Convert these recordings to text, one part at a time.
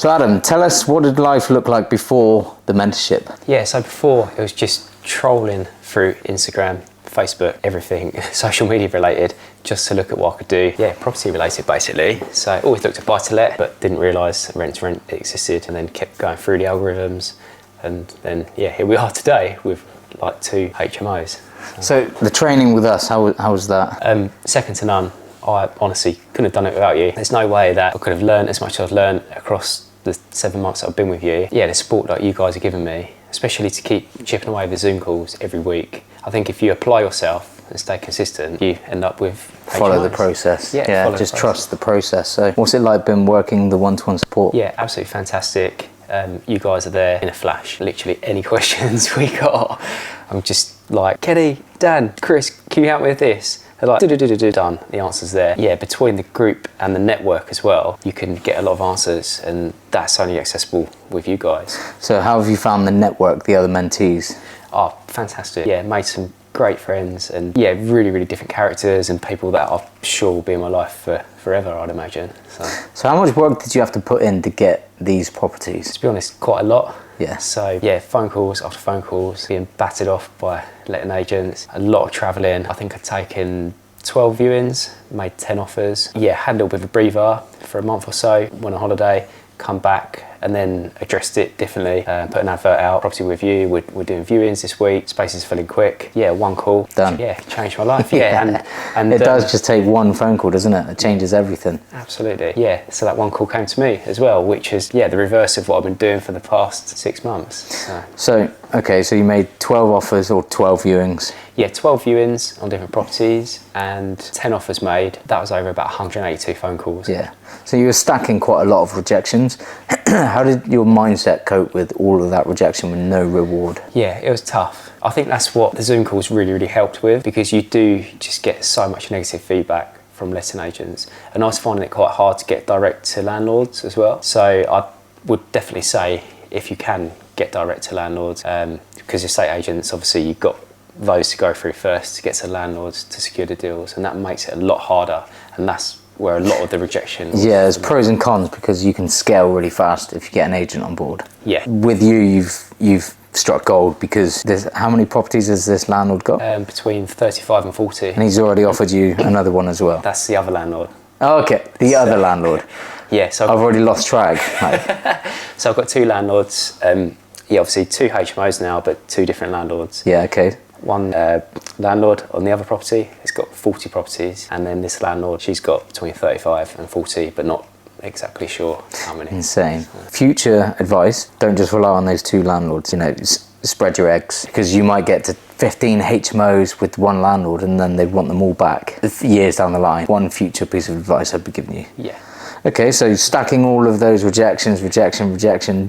So Adam, tell us, what did life look like before the mentorship? Yeah, so before it was just trolling through Instagram, Facebook, everything social media related, just to look at what I could do. Yeah, property related basically. So I always looked at buy to let, but didn't realise rent to rent existed, and then kept going through the algorithms. And then, yeah, here we are today with like 2 HMOs. So the training with us, how was that? Second to none. I honestly couldn't have done it without you. There's no way that I could have learned as much as I've learned across the 7 months that I've been with you. Yeah, the support that you guys have given me, especially to keep chipping away with Zoom calls every week. I think if you apply yourself and stay consistent, you end up with Follow HMOs. The process. Yeah, just trust the process. So what's it like been working the one-to-one support? Yeah, absolutely fantastic. You guys are there in a flash. Literally any questions we got, I'm just like, Kenny, Dan, Chris, can you help me with this? They're like, done, the answer's there. Yeah, between the group and the network as well, you can get a lot of answers, and that's only accessible with you guys. So how have you found the network, the other mentees? Oh, fantastic. Yeah, made some great friends, and yeah, really, really different characters and people that I'm sure will be in my life for forever, I'd imagine. So how much work did you have to put in to get these properties? To be honest, quite a lot. Yeah. So yeah, phone calls after phone calls, being battered off by letting agents, a lot of travelling. I think I'd taken 12 viewings, made 10 offers. Yeah, had a little bit of a breather for a month or so, went on holiday, come back, and then addressed it differently. Put an advert out, property with you, we're doing viewings this week, spaces filling quick. Yeah, one call. Done. Yeah, changed my life. Yeah, and it does just take one phone call, doesn't it? It changes everything. Absolutely. Yeah, so that one call came to me as well, which is, yeah, the reverse of what I've been doing for the past 6 months. So okay, so you made 12 offers or 12 viewings? Yeah, 12 viewings on different properties and 10 offers made. That was over about 182 phone calls. Yeah. So you were stacking quite a lot of rejections. How did your mindset cope with all of that rejection with no reward? Yeah, it was tough. I think that's what the Zoom calls really, really helped with, because you do just get so much negative feedback from letting agents. And I was finding it quite hard to get direct to landlords as well. So I would definitely say, if you can get direct to landlords, because estate agents, obviously you've got those to go through first to get to landlords to secure the deals, and that makes it a lot harder, and that's where a lot of the rejection. Yeah, there's pros and cons, because you can scale really fast if you get an agent on board. Yeah. With you, you've struck gold, because how many properties has this landlord got? Between 35 and 40. And he's already offered you another one as well? That's the other landlord. Oh, okay, the other landlord. Yeah, so I've already lost track. So I've got 2 landlords. Yeah, obviously 2 HMOs now, but 2 different landlords. Yeah, okay. One landlord on the other property has got 40 properties, and then this landlord, she's got between 35 and 40, but not exactly sure how many. Insane. Future advice, don't just rely on those 2 landlords, spread your eggs, because you might get to 15 HMOs with one landlord and then they want them all back years down the line. One future piece of advice I'd be giving you. Yeah. Okay, so stacking all of those rejection,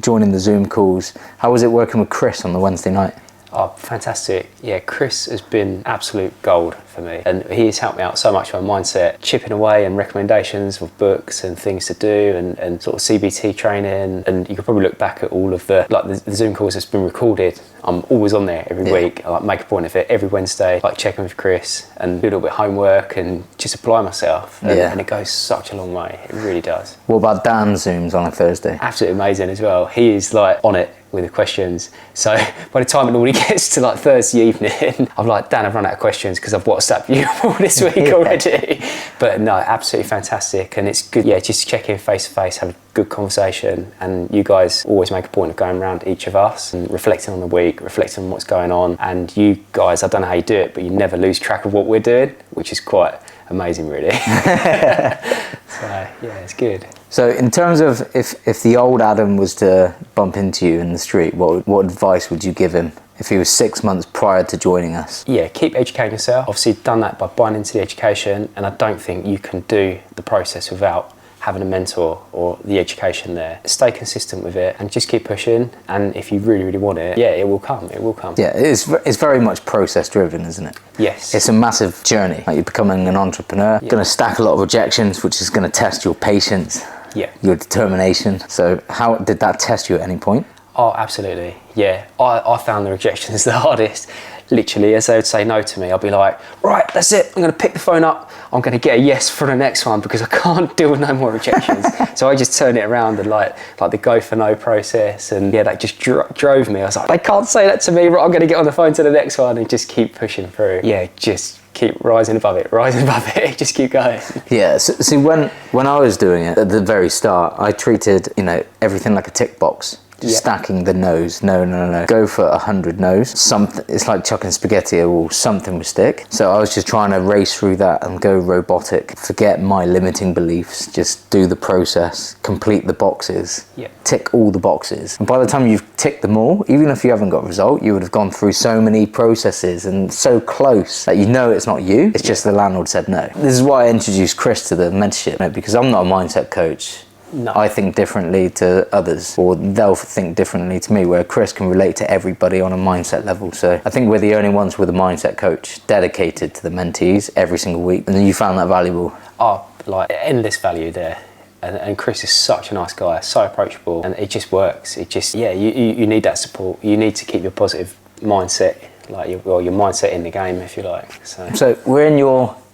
joining the Zoom calls. How was it working with Chris on the Wednesday night? Oh, fantastic. Yeah, Chris has been absolute gold for me, and he's helped me out so much with my mindset, chipping away and recommendations of books and things to do, and sort of CBT training. And you could probably look back at all of the Zoom calls that's been recorded. I'm always on there every week. I make a point of it every Wednesday, checking with Chris and do a little bit of homework and just apply myself. And it goes such a long way. It really does. What about Dan's Zooms on a Thursday? Absolutely amazing as well. He is on it with the questions. So by the time it normally gets to Thursday evening, I'm like, Dan, I've run out of questions because I've WhatsApped you all this week already. But no, absolutely fantastic. And it's good, just check in face to face, have a good conversation. And you guys always make a point of going around each of us and reflecting on the week, reflecting on what's going on. And you guys, I don't know how you do it, but you never lose track of what we're doing, which is quite amazing, really. So yeah, it's good. So in terms of if the old Adam was to bump into you in the street, what advice would you give him if he was 6 months prior to joining us? Yeah, keep educating yourself. Obviously done that by buying into the education, and I don't think you can do the process without having a mentor or the education there. Stay consistent with it and just keep pushing, and if you really, really want it, yeah, it will come, it will come. Yeah, it's very much process driven, isn't it? Yes. It's a massive journey. You're becoming an entrepreneur, going to stack a lot of rejections, which is going to test your patience. Yeah. Your determination. So how did that test you at any point? Oh, absolutely. Yeah, I found the rejections the hardest. literally, as they would say no to me, I'll be like, right, that's it. I'm going to pick the phone up. I'm going to get a yes for the next one because I can't deal with no more rejections. So I just turn it around and like the go for no process. And yeah, that just drove me. I was like, they can't say that to me. Right, I'm going to get on the phone to the next one and just keep pushing through. Yeah, just keep rising above it, just keep going. Yeah, so, see, when I was doing it at the very start, I treated, you know, everything like a tick box. Just stacking the no's, no. Go for 100 no's. Something, it's like chucking spaghetti at a wall, something would stick. So I was just trying to race through that and go robotic. Forget my limiting beliefs, just do the process, complete the boxes, tick all the boxes. And by the time you've ticked them all, even if you haven't got a result, you would have gone through so many processes and so close that you know it's not you, it's just the landlord said no. This is why I introduced Chris to the mentorship, because I'm not a mindset coach. No. I think differently to others, or they'll think differently to me, where Chris can relate to everybody on a mindset level. So I think we're the only ones with a mindset coach dedicated to the mentees every single week. And you found that valuable? Oh, like endless value there. And Chris is such a nice guy, so approachable, and it just works. It just, yeah, you need that support. You need to keep your positive mindset, like your mindset in the game, if you like. So we're in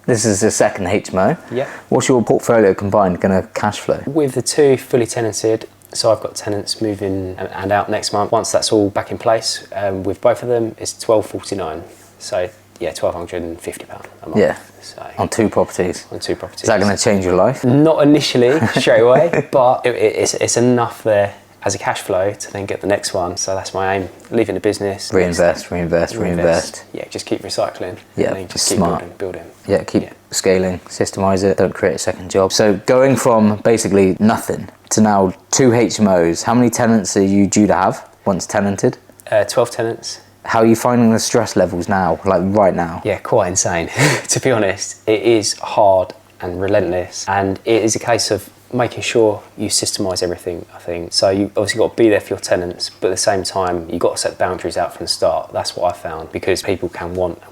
this is the second HMO. Yeah. What's your portfolio combined going to cash flow? With the two fully tenanted, so I've got tenants moving and out next month. Once that's all back in place, with both of them, it's £1,249. So yeah, £1,250 a month. Yeah. So on two properties. On two properties. Is that going to change your life? Not initially, straight away, but it's enough there as a cash flow to then get the next one. So that's my aim. Leaving the business. Reinvest. Yeah, just keep recycling. Yeah, and just keep smart. building. Yeah, keep scaling, systemize it, don't create a second job. So going from basically nothing to now 2 HMOs, how many tenants are you due to have once tenanted? 12 tenants. How are you finding the stress levels now, like right now? Yeah, quite insane. To be honest, it is hard and relentless, and it is a case of making sure you systemize everything, I think. So you obviously got to be there for your tenants, but at the same time, you've got to set boundaries out from the start. That's what I found, because people can want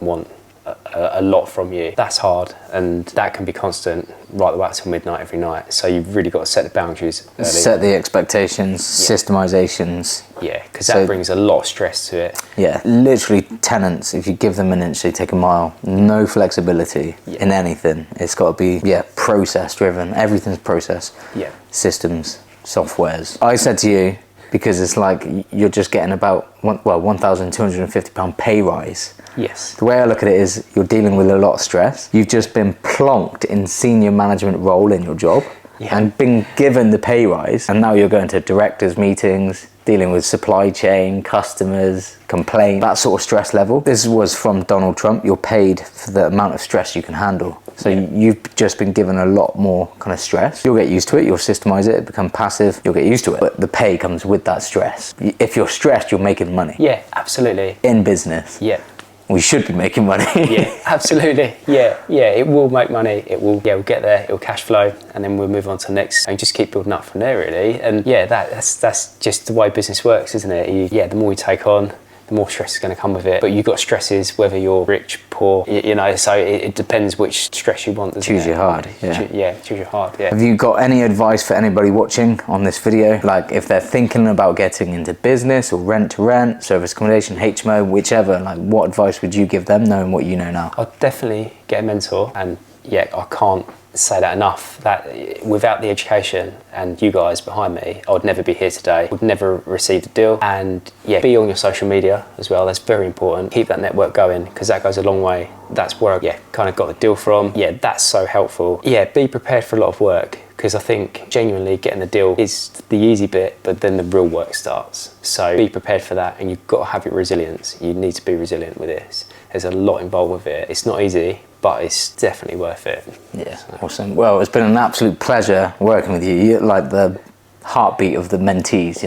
a lot from you. That's hard, and that can be constant right the way up till midnight every night. So you've really got to set the boundaries early. Set the expectations, systemizations. Yeah, because that brings a lot of stress to it. Yeah, literally tenants, if you give them an inch, they take a mile. No flexibility in anything. It's got to be, process driven. Everything's process. Yeah. Systems, softwares. I said to you, because it's like you're just getting about £1,250 pay rise. Yes. The way I look at it is you're dealing with a lot of stress. You've just been plonked in senior management role in your job and been given the pay rise, and now you're going to directors meetings, dealing with supply chain, customers, complaint, that sort of stress level. This was from Donald Trump. You're paid for the amount of stress you can handle. So you've just been given a lot more kind of stress. You'll get used to it, you'll systemize it, become passive, you'll get used to it. But the pay comes with that stress. If you're stressed, you're making money. Yeah, absolutely. In business. Yeah. We should be making money. Yeah, absolutely. Yeah, it will make money. It will, we'll get there. It will cash flow, and then we'll move on to the next, and just keep building up from there, really. And that's just the way business works, isn't it? The more you take on, the more stress is going to come with it. But you've got stresses, whether you're rich, poor, so it depends which stress you want. Choose your hard. Choose your hard. Yeah. Have you got any advice for anybody watching on this video? Like if they're thinking about getting into business or rent to rent, service accommodation, HMO, whichever, like what advice would you give them knowing what you know now? I'd definitely get a mentor, and I can't say that enough, that without the education and you guys behind me, I would never be here today, would never receive a deal. And be on your social media as well. That's very important. Keep that network going, because that goes a long way. That's where I kind of got the deal from. That's so helpful. Be prepared for a lot of work, because I think genuinely getting the deal is the easy bit, but then the real work starts. So be prepared for that, and you've got to have your resilience. You need to be resilient with this. There's a lot involved with it. It's not easy, but it's definitely worth it. Yeah, awesome. Well, it's been an absolute pleasure working with you. You're like the heartbeat of the mentees,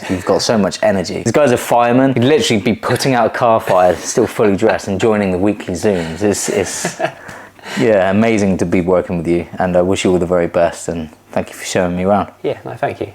you've got so much energy. This guy's a fireman. He'd literally be putting out a car fire, still fully dressed, and joining the weekly Zooms. It's amazing to be working with you, and I wish you all the very best, and thank you for showing me around. Thank you.